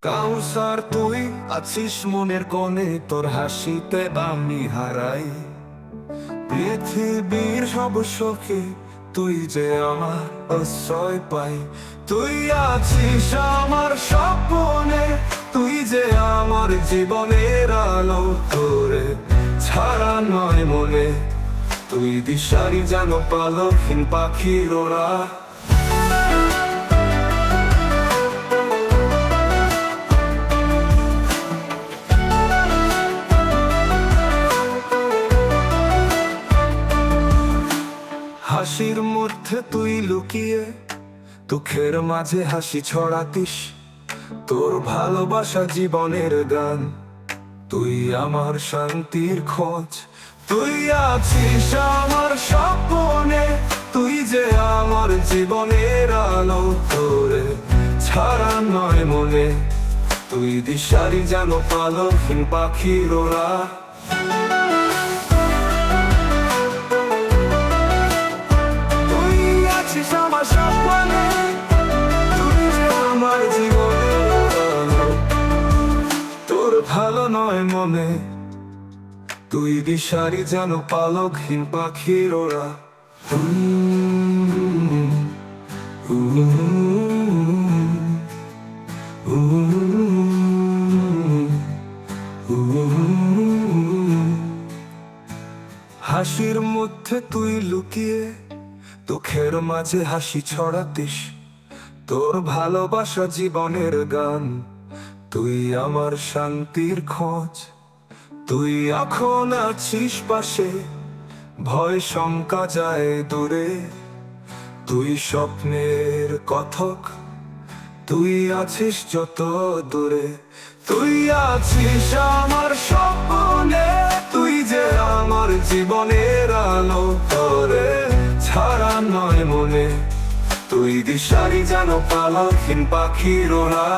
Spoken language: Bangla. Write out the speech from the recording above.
কাউসার তুই আছিস মনের কোণে, তোর হাসিতে আমি হারাই পৃথিবীর সব সুখে, তুই যে আমার আশ্রয় পাই। তুই আছিস আমার স্বপ্নে, তুই যে আমার জীবনের আলো, তোরে ছাড়া নয় মনে, তুই দিশারি যেন পালকহীন পাখির ওরা। হাসির মধ্যে তুই লুকিয়ে, দুঃখের মাঝে হাসি ছড়াতিস, তোর ভালোবাসা জীবনের গান, তুই আমার শান্তির খোঁজ। তুই আছিস আমার স্বপ্নে, তুই যে আমার জীবনের আলো, তোরে ছাড়া নয় মনে, তুই দিশারি যেন পালকহীন পাখির ওরা। আমার স্বপ্নে, তুই যে আমার জীবনের আলো, তোর ভালো নয় মনে, তুই দিশারি যেন পালকহীন পাখির ওরা। হাসির মধ্যে তুই লুকিয়ে, দুঃখের মাঝে হাসি ছড়াতিস, তোর ভালোবাসা জীবনের গান, তুই আমার শান্তির খোঁজ। তুই এখন আছিস পাশে, ভয় শঙ্কা যায় দূরে, তুই স্বপ্নের কথক, তুই আছিস যত দূরে। তুই আছিস আমার স্বপ্নে, তুই যে আমার জীবনের আলো, তোরে ছাড়া নয় মনে, তুই দিশারি যেন পালকহীন পাখির ওরা।